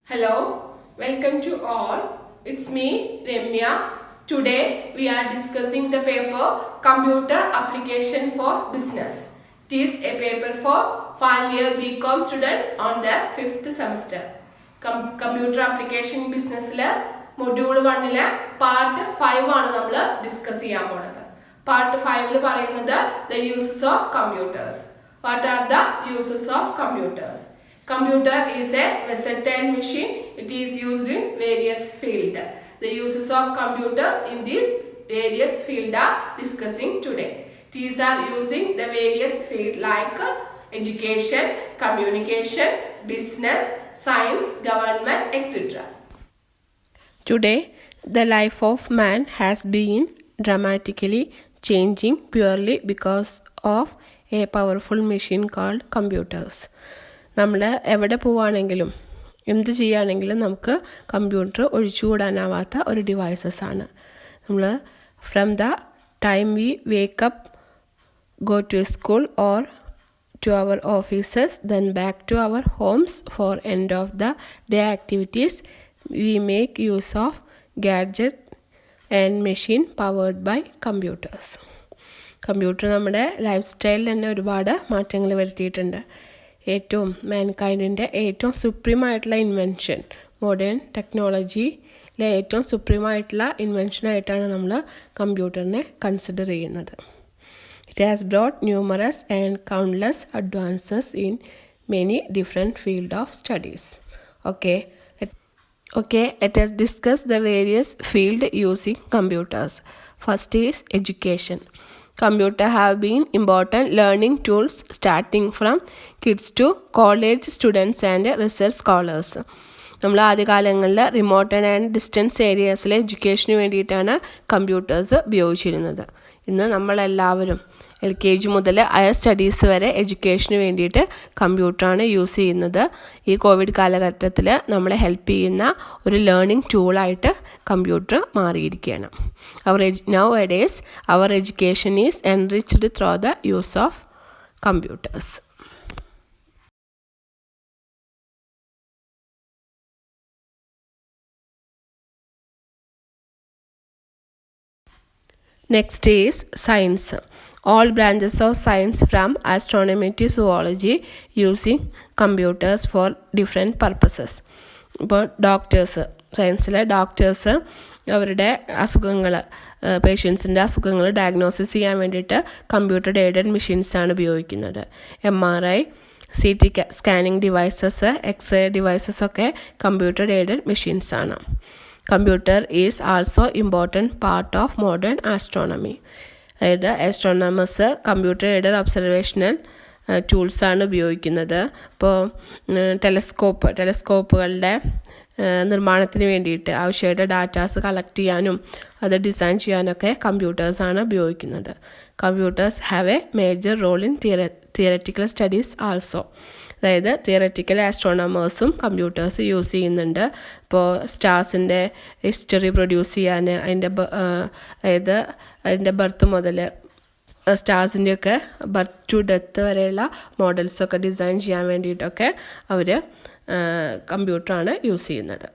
Hello, welcome to all. It's me, Ramya. Today we are discussing the paper Computer Application for Business. It is a paper for final year BCom students on their 5th semester. Computer Application Business Module 1 Part 5 ആണ് നമ്മൾ discuss ചെയ്യാൻ പോകുന്നത്. Part 5 പറയുന്നത് the uses of computers. What are the uses of computers? Computer is a versatile machine. It is used in various fields. The uses of computers in these various fields are discussing today. These are using the various fields like education, communication, business, science, government, etc. Today, the life of man has been dramatically changing purely because of a powerful machine called computers. നമ്മൾ എവിടെ പോവുകയാണെങ്കിലും എന്ത് ചെയ്യുകയാണെങ്കിലും നമുക്ക് computer ഒഴിച്ചുകൂടാനാവാത്ത ഒരു devices ആണ്. നമ്മൾ from the time we wake up go to school or to our offices then back to our homes for end of the day activities we make use of gadget and machine powered by computers. Computer നമ്മുടെ life സ്റ്റൈലിൽ തന്നെ ഒരുപാട് മാറ്റങ്ങൾ വരുത്തിയിട്ടുണ്ട്. ഏറ്റവും മാൻകൈൻഡിൻ്റെ ഏറ്റവും സുപ്രീമായിട്ടുള്ള invention, modern ടെക്നോളജിയിലെ ഏറ്റവും സുപ്രീമായിട്ടുള്ള ഇൻവെൻഷനായിട്ടാണ് നമ്മൾ കമ്പ്യൂട്ടറിനെ കൺസിഡർ ചെയ്യുന്നത്. It has brought numerous and countless advances in many different field of studies. Okay, let us discuss the various field using computers. First is education. Computer have been important learning tools starting from kids to college students and research scholars. നമ്മൾ ആദ്യകാലങ്ങളിൽ remote and distance ഏരിയാസിലെ എഡ്യൂക്കേഷന് വേണ്ടിയിട്ടാണ് computers ഉപയോഗിച്ചിരുന്നത്. ഇന്ന് നമ്മളെല്ലാവരും LKG മുതൽ higher studies വരെ എഡ്യൂക്കേഷന് വേണ്ടിയിട്ട് കമ്പ്യൂട്ടറാണ് use ചെയ്യുന്നത്. ഈ കോവിഡ് കാലഘട്ടത്തിൽ നമ്മളെ ഹെൽപ്പ് ചെയ്യുന്ന ഒരു ലേണിംഗ് ടൂളായിട്ട് കമ്പ്യൂട്ടർ മാറിയിരിക്കുകയാണ്. Nowadays, our education is enriched through the use of computers. Next is science. All branches of science from astronomy to zoology using computers for different purposes. ഇപ്പോൾ സയൻസിലെ doctors അവരുടെ അസുഖങ്ങൾ, പേഷ്യൻസിൻ്റെ അസുഖങ്ങൾ diagnosis ചെയ്യാൻ വേണ്ടിയിട്ട് computer aided മെഷീൻസാണ് ഉപയോഗിക്കുന്നത്. MRI, CT scanning devices, X-ray devices ഒക്കെ computer aided മെഷീൻസാണ്. Computer is also important part of modern astronomy. അതായത് ആസ്ട്രോണമേഴ്സ് കമ്പ്യൂട്ടർ എയ്ഡഡ് ഒബ്സർവേഷണൽ ടൂൾസാണ് ഉപയോഗിക്കുന്നത്. ഇപ്പോൾ ടെലസ്കോപ്പുകളുടെ നിർമ്മാണത്തിന് വേണ്ടിയിട്ട് ആവശ്യമായിട്ട് ഡാറ്റാസ് കളക്ട് ചെയ്യാനും അത് ഡിസൈൻ ചെയ്യാനൊക്കെ കമ്പ്യൂട്ടേഴ്സാണ് ഉപയോഗിക്കുന്നത്. Computers have a major role in theoretical studies also. അതായത് തിയററ്റിക്കൽ ആസ്ട്രോണമേഴ്സും കമ്പ്യൂട്ടേഴ്സ് യൂസ് ചെയ്യുന്നുണ്ട്. ഇപ്പോൾ സ്റ്റാർസിൻ്റെ ഹിസ്റ്ററി പ്രൊഡ്യൂസ് ചെയ്യാൻ, അതിൻ്റെ ബർത്ത് മുതൽ സ്റ്റാർസിൻ്റെയൊക്കെ ബർത്ത് ടു ഡെത്ത് വരെയുള്ള മോഡൽസൊക്കെ ഡിസൈൻ ചെയ്യാൻ വേണ്ടിയിട്ടൊക്കെ അവർ കമ്പ്യൂട്ടറാണ് യൂസ് ചെയ്യുന്നത്.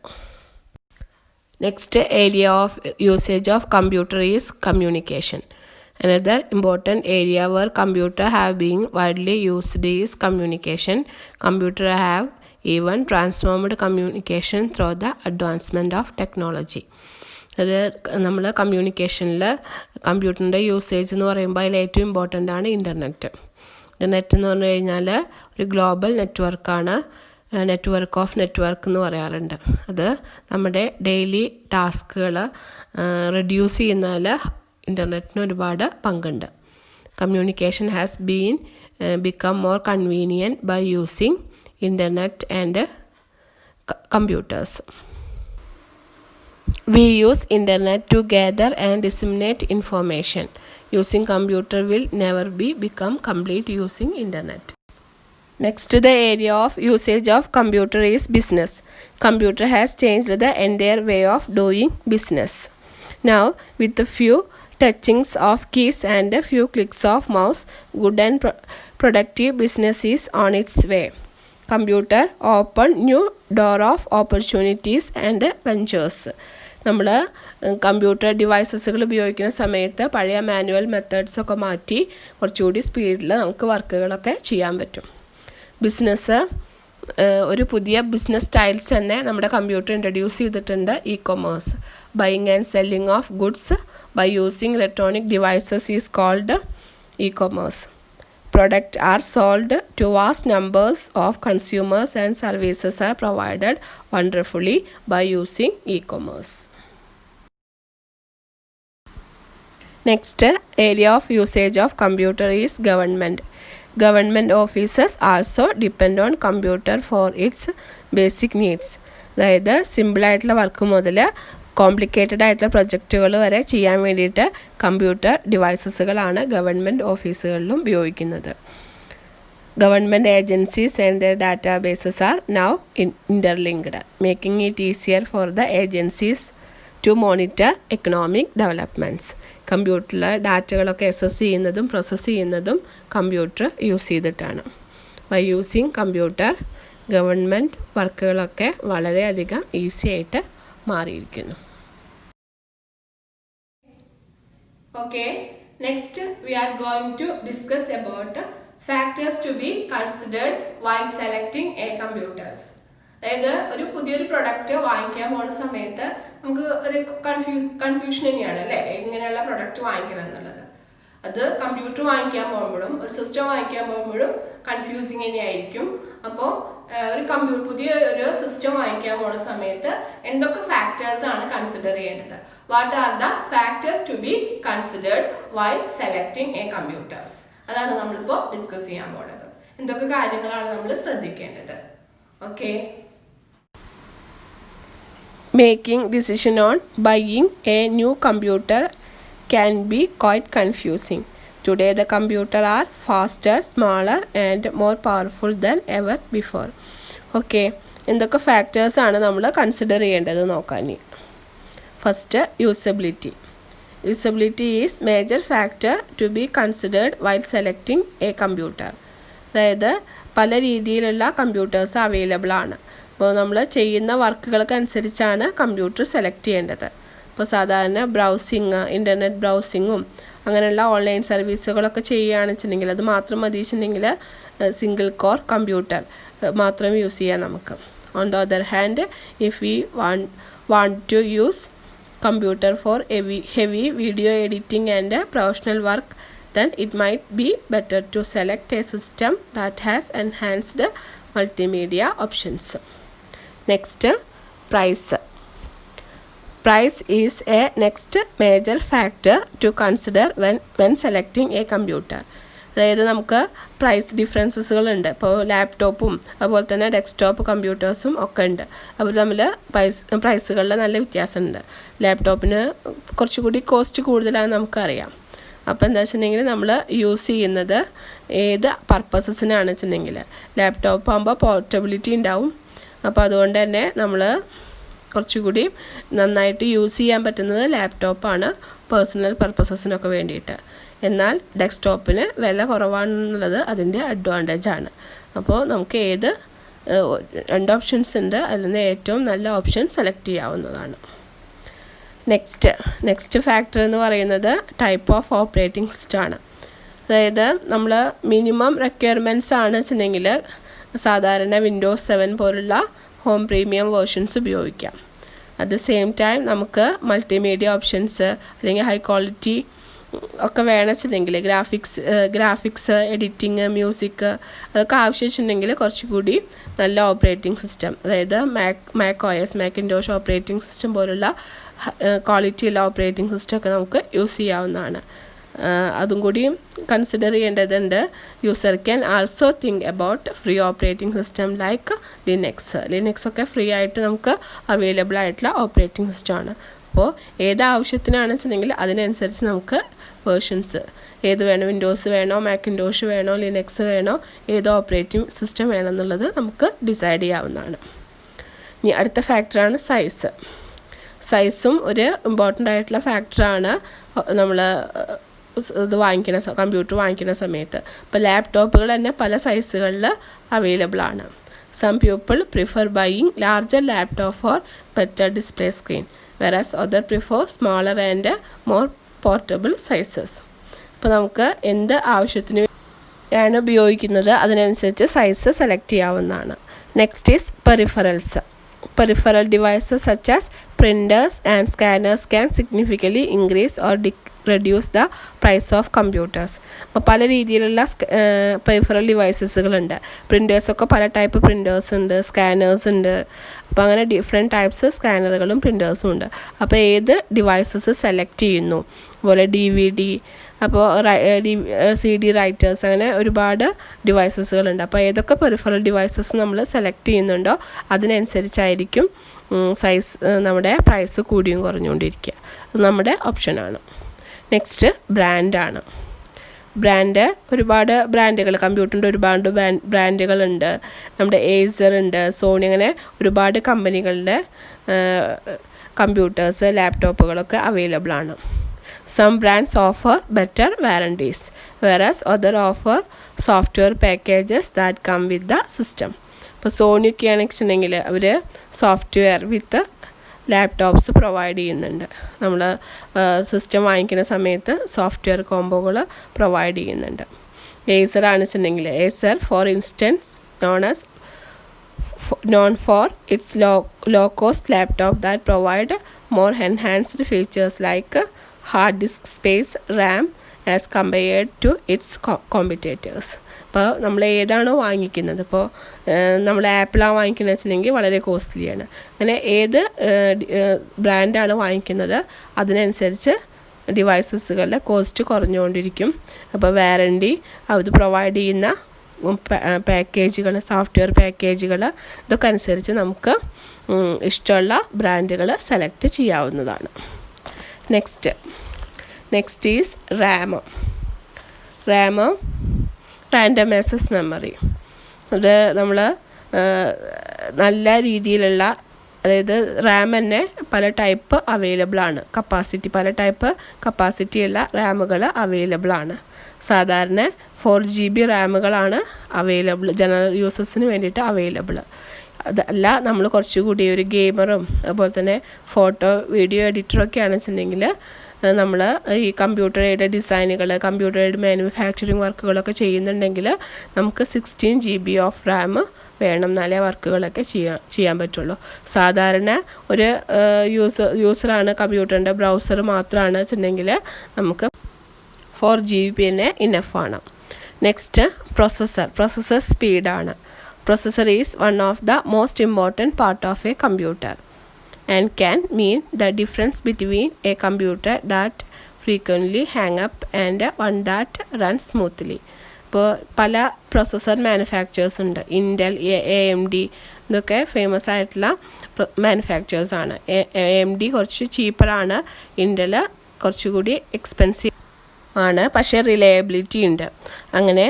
Next area of usage of computer is communication. Another important area where computer have been widely used is communication. Computer have even transformed communication through the advancement of technology. അത് നമ്മൾ കമ്മ്യൂണിക്കേഷനിൽ കമ്പ്യൂട്ടറിൻ്റെ usage എന്ന് പറയുമ്പോൾ അതിൽ ഏറ്റവും important ആണ് internet. Internet എന്ന് പറഞ്ഞു കഴിഞ്ഞാൽ ഒരു ഗ്ലോബൽ നെറ്റ്വർക്കാണ്. നെറ്റ്വർക്ക് ഓഫ് നെറ്റ്വർക്ക് എന്ന് പറയാറുണ്ട്. അത് നമ്മുടെ ഡെയിലി ടാസ്കുകൾ റെഡ്യൂസ് ചെയ്യുന്നതിൽ ഇൻ്റർനെറ്റിന് ഒരുപാട് പങ്കുണ്ട്. Communication has become more convenient by using internet and computers. We use internet to gather and disseminate information. Using computer will never become complete using internet. Next, the area of usage of computer is business. Computer has changed the entire way of doing business. Now, with a few touchings of keys and a few clicks of mouse, good and productive business is on its way. Computer open new door of opportunities and ventures. നമ്മൾ computer ഡിവൈസസുകൾ ഉപയോഗിക്കുന്ന സമയത്ത് പഴയ manual മെത്തേഡ്സൊക്കെ മാറ്റി കുറച്ചുകൂടി സ്പീഡിൽ നമുക്ക് വർക്കുകളൊക്കെ ചെയ്യാൻ പറ്റും. ബിസിനസ്, ഒരു പുതിയ ബിസിനസ് സ്റ്റൈൽസ് തന്നെ നമ്മുടെ കമ്പ്യൂട്ടർ ഇൻട്രൊഡ്യൂസ് ചെയ്തിട്ടുണ്ട്. E-commerce, buying and selling of goods by using electronic devices is called e-commerce. Products are sold to vast numbers of consumers and services are provided wonderfully by using e-commerce. Next area of usage of computer is government. Government offices also depend on computer for its basic needs. അതായത് സിമ്പിളായിട്ടുള്ള work മുതൽ complicated ആയിട്ടുള്ള പ്രൊജക്റ്റുകൾ വരെ ചെയ്യാൻ വേണ്ടിയിട്ട് computer ഡിവൈസസുകളാണ് government ഓഫീസുകളിലും ഉപയോഗിക്കുന്നത്. Government agencies and their databases are now interlinked, making it easier for the agencies to monitor economic developments. കമ്പ്യൂട്ടറിൽ ഡാറ്റകളൊക്കെ അക്സസ് ചെയ്യുന്നതും പ്രോസസ്സ് ചെയ്യുന്നതും കമ്പ്യൂട്ടർ യൂസ് ചെയ്തിട്ടാണ്. ബൈ യൂസിങ് കമ്പ്യൂട്ടർ ഗവൺമെൻറ് വർക്കുകളൊക്കെ വളരെയധികം ഈസി ആയിട്ട് മാറിയിരിക്കുന്നു. Okay, next we are going to discuss about factors to be considered while selecting a computers. അതായത് ഒരു പുതിയൊരു പ്രൊഡക്റ്റ് വാങ്ങിക്കാൻ പോകുന്ന സമയത്ത് നമുക്ക് ഒരു കൺഫ്യൂഷൻ തന്നെയാണ് അല്ലേ, എങ്ങനെയുള്ള പ്രൊഡക്റ്റ് വാങ്ങിക്കണം എന്നുള്ളത്. അത് കമ്പ്യൂട്ടർ വാങ്ങിക്കാൻ പോകുമ്പോഴും ഒരു സിസ്റ്റം വാങ്ങിക്കാൻ പോകുമ്പോഴും കൺഫ്യൂസിങ് തന്നെയായിരിക്കും. അപ്പോൾ പുതിയ ഒരു സിസ്റ്റം വാങ്ങിക്കാൻ പോകുന്ന സമയത്ത് എന്തൊക്കെ ഫാക്ടേഴ്സ് ആണ് കൺസിഡർ ചെയ്യേണ്ടത്? What are the factors to be considered while selecting a computers? അതാണ് നമ്മളിപ്പോൾ ഡിസ്കസ് ചെയ്യാൻ പോകുന്നത്. എന്തൊക്കെ കാര്യങ്ങളാണ് നമ്മൾ ശ്രദ്ധിക്കേണ്ടത്? Okay. Making decision on buying a new computer can be quite confusing. Today the computer are faster, smaller and more powerful than ever before. Okay, എന്തൊക്കെ factors ആണ് നമ്മൾ കൺസിഡർ ചെയ്യേണ്ടത് നോക്കാൻ. First, usability. Usability is major factor to be considered while selecting a computer. അതായത് പല രീതിയിലുള്ള computers available ആണ്. അപ്പോൾ നമ്മൾ ചെയ്യുന്ന വർക്കുകൾക്കനുസരിച്ചാണ് കമ്പ്യൂട്ടർ സെലക്ട് ചെയ്യേണ്ടത്. ഇപ്പോൾ സാധാരണ ബ്രൗസിങ്, ഇൻ്റർനെറ്റ് ബ്രൗസിങ്ങും അങ്ങനെയുള്ള ഓൺലൈൻ സർവീസുകളൊക്കെ ചെയ്യുകയാണെന്ന് വെച്ചിട്ടുണ്ടെങ്കിൽ അത് മാത്രം മതി വെച്ചിട്ടുണ്ടെങ്കിൽ സിംഗിൾ കോർ കമ്പ്യൂട്ടർ മാത്രം യൂസ് ചെയ്യാം നമുക്ക്. On the other hand, if we want to use computer for heavy video editing and professional work, then it might be better to select a system that has enhanced multimedia options. Next, price. Price is a next major factor to consider when selecting a computer. അതായത് നമുക്ക് price ഡിഫറൻസസുകളുണ്ട്. ഇപ്പോൾ ലാപ്ടോപ്പും അതുപോലെ തന്നെ desktop കമ്പ്യൂട്ടേഴ്സും ഒക്കെ ഉണ്ട്. അവർ തമ്മിൽ പ്രൈസുകളിൽ നല്ല വ്യത്യാസമുണ്ട്. ലാപ്ടോപ്പിന് കുറച്ചുകൂടി കോസ്റ്റ് കൂടുതലാണെന്ന് നമുക്കറിയാം. അപ്പോൾ എന്താ വെച്ചിട്ടുണ്ടെങ്കിൽ നമ്മൾ യൂസ് ചെയ്യുന്നത് ഏത് പർപ്പസസിനാണെന്ന് വെച്ചിട്ടുണ്ടെങ്കിൽ ലാപ്ടോപ്പ് ആകുമ്പോൾ പോർട്ടബിലിറ്റി ഉണ്ടാവും. അപ്പോൾ അതുകൊണ്ട് തന്നെ നമ്മൾ കുറച്ചുകൂടി നന്നായിട്ട് യൂസ് ചെയ്യാൻ പറ്റുന്നത് ലാപ്ടോപ്പാണ് പേഴ്സണൽ പർപ്പസസിനൊക്കെ വേണ്ടിയിട്ട്. എന്നാൽ ഡെസ്ക്ടോപ്പിന് വില കുറവാണെന്നുള്ളത് അതിൻ്റെ അഡ്വാൻറ്റേജാണ്. അപ്പോൾ നമുക്ക് രണ്ട് ഓപ്ഷൻസ് ഉണ്ട്, അതിൽ നിന്ന് ഏറ്റവും നല്ല ഓപ്ഷൻ സെലക്ട് ചെയ്യാവുന്നതാണ്. നെക്സ്റ്റ് ഫാക്ടർ എന്ന് പറയുന്നത് ടൈപ്പ് ഓഫ് ഓപ്പറേറ്റിംഗ് സിസ്റ്റമാണ്. അതായത് നമ്മൾ മിനിമം റിക്വയർമെൻറ്റ്സ് ആണ് വെച്ചിട്ടുണ്ടെങ്കിൽ സാധാരണ വിൻഡോസ് 7 പോലുള്ള ഹോം പ്രീമിയം വേർഷൻസ് ഉപയോഗിക്കാം. അറ്റ് ദ സെയിം ടൈം നമുക്ക് മൾട്ടിമീഡിയ ഓപ്ഷൻസ് അല്ലെങ്കിൽ ഹൈ ക്വാളിറ്റി ഒക്കെ വേണം വെച്ചിട്ടുണ്ടെങ്കിൽ ഗ്രാഫിക്സ് എഡിറ്റിങ്, മ്യൂസിക് അതൊക്കെ ആവശ്യം വെച്ചിട്ടുണ്ടെങ്കിൽ കുറച്ചുകൂടി നല്ല ഓപ്പറേറ്റിംഗ് സിസ്റ്റം, അതായത് മാക്കിൻടോഷ് ഓപ്പറേറ്റിംഗ് സിസ്റ്റം പോലുള്ള ക്വാളിറ്റിയുള്ള ഓപ്പറേറ്റിംഗ് സിസ്റ്റം ഒക്കെ നമുക്ക് യൂസ് ചെയ്യാവുന്നതാണ്. അതും കൂടി കൺസിഡർ ചെയ്യേണ്ടതുണ്ട്. User can also think about free operating system like Linux ഒക്കെ ഫ്രീ ആയിട്ട് നമുക്ക് അവൈലബിൾ ആയിട്ടുള്ള ഓപ്പറേറ്റിംഗ് സിസ്റ്റമാണ്. അപ്പോൾ ഏത് ആവശ്യത്തിനാണെന്ന് വെച്ചിട്ടുണ്ടെങ്കിൽ അതിനനുസരിച്ച് നമുക്ക് വേർഷൻസ് ഏത് വേണം, വിൻഡോസ് വേണോ, മാക്കിൻടോഷ് വേണോ, ലിനക്സ് വേണോ, ഏത് ഓപ്പറേറ്റിംഗ് സിസ്റ്റം വേണമെന്നുള്ളത് നമുക്ക് ഡിസൈഡ് ചെയ്യാവുന്നതാണ്. ഇനി അടുത്ത ഫാക്ടറാണ് സൈസും ഒരു ഇമ്പോർട്ടൻ്റ് ആയിട്ടുള്ള ഫാക്ടറാണ് നമ്മൾ കമ്പ്യൂട്ടർ വാങ്ങിക്കുന്ന സമയത്ത്. ഇപ്പോൾ ലാപ്ടോപ്പുകൾ തന്നെ പല സൈസുകളിൽ അവൈലബിൾ ആണ്. Some people prefer buying larger laptop for better display screen, whereas others prefer smaller and more portable sizes. അപ്പോൾ നമുക്ക് എന്ത് ആവശ്യത്തിന് ആണ് ഉപയോഗിക്കുന്നത് അതിനനുസരിച്ച് സൈസ് സെലക്ട് ചെയ്യാവുന്നതാണ്. Next is peripherals. Peripheral devices such as printers and scanners can significantly increase or reduce the price of computers. അപ്പോൾ പല രീതിയിലുള്ള പെരിഫറൽ ഡിവൈസസുകളുണ്ട്. പ്രിൻറ്റേഴ്സൊക്കെ പല ടൈപ്പ് പ്രിൻറ്റേഴ്സ് ഉണ്ട്, സ്കാനേഴ്സ് ഉണ്ട്. അപ്പോൾ അങ്ങനെ ഡിഫറെൻറ്റ് ടൈപ്സ് സ്കാനറുകളും പ്രിൻറ്റേഴ്സും ഉണ്ട്. അപ്പോൾ ഏത് ഡിവൈസസ് സെലക്ട് ചെയ്യുന്നു, അതുപോലെ DVD, അപ്പോൾ CD റൈറ്റേഴ്സ്, അങ്ങനെ ഒരുപാട് ഡിവൈസസുകളുണ്ട്. അപ്പോൾ ഏതൊക്കെ പെരിഫറൽ ഡിവൈസസ് നമ്മൾ സെലക്ട് ചെയ്യുന്നുണ്ടോ അതിനനുസരിച്ചായിരിക്കും സൈസ് നമ്മുടെ പ്രൈസ് കൂടിയും കുറഞ്ഞുകൊണ്ടിരിക്കുക. അത് നമ്മുടെ ഓപ്ഷനാണ്. നെക്സ്റ്റ് ബ്രാൻഡാണ്. ബ്രാൻഡ് ഒരുപാട് ബ്രാൻഡുകൾ, കമ്പ്യൂട്ടറിൻ്റെ ഒരുപാട് ബ്രാൻഡുകളുണ്ട്. നമ്മുടെ ഏസർ ഉണ്ട്, സോണി, അങ്ങനെ ഒരുപാട് കമ്പനികളുടെ കമ്പ്യൂട്ടേഴ്സ്, ലാപ്ടോപ്പുകളൊക്കെ അവൈലബിൾ ആണ്. Some brands offer better warranties, whereas others offer software packages that come with the system. ഇപ്പോൾ സോണിയൊക്കെ ആണെന്നുണ്ടെങ്കിൽ അവർ സോഫ്റ്റ്വെയർ വിത്ത് ലാപ്ടോപ്സ് പ്രൊവൈഡ് ചെയ്യുന്നുണ്ട്. നമ്മൾ സിസ്റ്റം വാങ്ങിക്കുന്ന സമയത്ത് സോഫ്റ്റ്വെയർ കോംബോകൾ പ്രൊവൈഡ് ചെയ്യുന്നുണ്ട്. ഏസർ ആണെന്നുണ്ടെങ്കിൽ Acer for instance known for its low cost laptop that provide more enhanced features like hard disk space, RAM as compared to its competitors. അപ്പോൾ നമ്മൾ ഏതാണോ വാങ്ങിക്കുന്നത്, ഇപ്പോൾ നമ്മൾ ആപ്പിളാണ് വാങ്ങിക്കുന്നത് വെച്ചിട്ടുണ്ടെങ്കിൽ വളരെ കോസ്റ്റ്ലിയാണ്. അങ്ങനെ ഏത് ബ്രാൻഡാണ് വാങ്ങിക്കുന്നത് അതിനനുസരിച്ച് ഡിവൈസസുകളുടെ കോസ്റ്റ് കുറഞ്ഞുകൊണ്ടിരിക്കും. അപ്പോൾ വാറണ്ടി, അത് പ്രൊവൈഡ് ചെയ്യുന്ന പാക്കേജുകൾ, സോഫ്റ്റ്വെയർ പാക്കേജുകൾ, ഇതൊക്കെ അനുസരിച്ച് നമുക്ക് ഇഷ്ടമുള്ള ബ്രാൻഡുകൾ സെലക്ട് ചെയ്യാവുന്നതാണ്. Next is Ram random access memory. അത് നമ്മൾ നല്ല രീതിയിലുള്ള, അതായത് റാം തന്നെ പല ടൈപ്പ് അവൈലബിൾ ആണ്. പല ടൈപ്പ് കപ്പാസിറ്റിയുള്ള റാമുകൾ അവൈലബിൾ ആണ്. സാധാരണ 4GB റാമുകളാണ് അവൈലബിൾ, ജനറൽ യൂസേഴ്സിന് വേണ്ടിയിട്ട് അവൈലബിൾ. അതല്ല നമ്മൾ കുറച്ചുകൂടി ഒരു ഗെയിമറും അതുപോലെ തന്നെ ഫോട്ടോ വീഡിയോ എഡിറ്ററൊക്കെ ആണെന്നുണ്ടെങ്കിൽ നമ്മൾ ഈ കമ്പ്യൂട്ടർ എയ്ഡഡ് ഡിസൈനുകൾ, കമ്പ്യൂട്ടർ എയ്ഡഡ് മാനുഫാക്ചറിങ് വർക്കുകളൊക്കെ ചെയ്യുന്നുണ്ടെങ്കിൽ നമുക്ക് 16GB ഓഫ് റാം വേണം, എന്നാലേ വർക്കുകളൊക്കെ ചെയ്യാൻ പറ്റുള്ളൂ. സാധാരണ ഒരു യൂസറാണ് കമ്പ്യൂട്ടറിൻ്റെ ബ്രൗസർ മാത്രമാണ് വെച്ചിട്ടുണ്ടെങ്കിൽ നമുക്ക് 4GB തന്നെ ഇനഫാണ്. നെക്സ്റ്റ് പ്രൊസസ്സർ സ്പീഡാണ്. Processor is one of the most important part of a computer and can mean the difference between a computer that frequently hang up and one that runs smoothly. ഇപ്പോൾ പല processor manufacturers ഉണ്ട്. Intel, AMD, ഇതൊക്കെ famous ആയിട്ടുള്ള മാനുഫാക്ചേഴ്സാണ്. AMD കുറച്ച് ചീപ്പറാണ്, Intel കുറച്ചുകൂടി expensive ആണ്, പക്ഷേ reliability ഉണ്ട്. അങ്ങനെ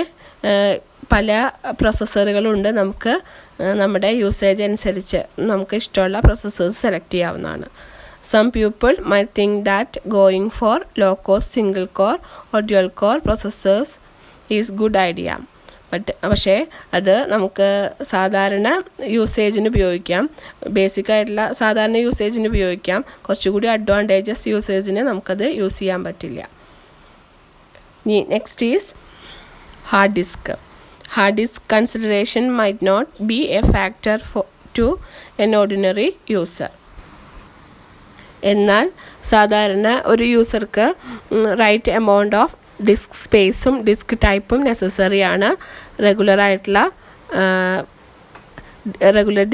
പല പ്രൊസസ്സറുകളുണ്ട്. നമുക്ക് നമ്മുടെ യൂസേജ് അനുസരിച്ച് നമുക്ക് ഇഷ്ടമുള്ള പ്രൊസസ്സേഴ്സ് സെലക്ട് ചെയ്യാവുന്നതാണ്. Some people might think that going for low cost single core or dual core processors is good idea. പക്ഷേ അത് നമുക്ക് സാധാരണ യൂസേജിന് ഉപയോഗിക്കാം, ബേസിക്കായിട്ടുള്ള സാധാരണ യൂസേജിന് ഉപയോഗിക്കാം. കുറച്ചുകൂടി അഡ്വാൻറ്റേജസ് യൂസേജിന് നമുക്കത് യൂസ് ചെയ്യാൻ പറ്റില്ല. Next is hard disk. Hard disk consideration might not be a factor to an ordinary user. എന്നാൽ സാധാരണ ഒരു യൂസർക്ക് റൈറ്റ് എമൗണ്ട് ഓഫ് ഡിസ്ക് സ്പേസും ഡിസ്ക് ടൈപ്പും നെസസറി ആണ് റെഗുലർ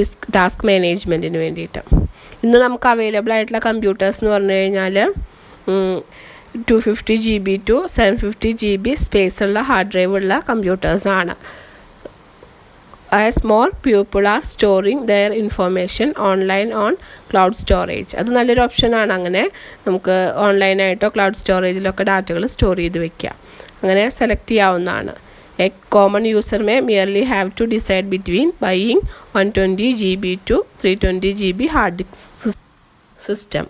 ഡിസ്ക് ടാസ്ക് മാനേജ്മെൻറ്റിന് വേണ്ടിയിട്ട്. ഇന്ന് നമുക്ക് അവൈലബിൾ ആയിട്ടുള്ള കമ്പ്യൂട്ടേഴ്സ് എന്ന് പറഞ്ഞു കഴിഞ്ഞാൽ 250GB to 750GB സ്പേസുള്ള hard drive ഉള്ള കമ്പ്യൂട്ടേഴ്സാണ്. as more people are storing their information online on cloud storage. അത് നല്ലൊരു ഓപ്ഷനാണ്. അങ്ങനെ നമുക്ക് ഓൺലൈനായിട്ടോ ക്ലൗഡ് സ്റ്റോറേജിലൊക്കെ ഡാറ്റകൾ സ്റ്റോർ ചെയ്ത് വെക്കാം. അങ്ങനെ സെലക്ട് ചെയ്യാവുന്നതാണ്. A common user may merely have to decide between buying 120GB to 320GB hard disk system.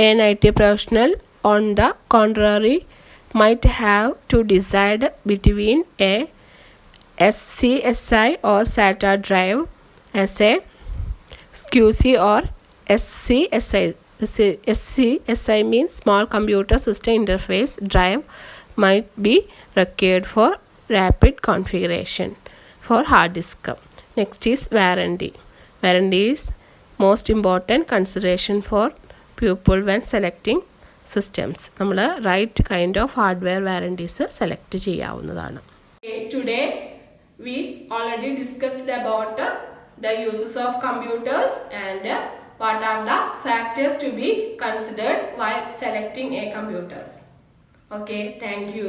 An IT professional, on the contrary, might have to decide between a SCSI or SATA drive as a SCSI or SCSI. SCSI means small computer system interface drive might be required for rapid configuration for hard disk. Next is warranty. Warranty is most important consideration for pupil when selecting systems. നമ്മൾ right kind of hardware warranties select ചെയ്യാവുന്നതാണ്. Today we already discussed about the uses of computers and what are the factors to be considered while selecting a computers. Okay, thank you.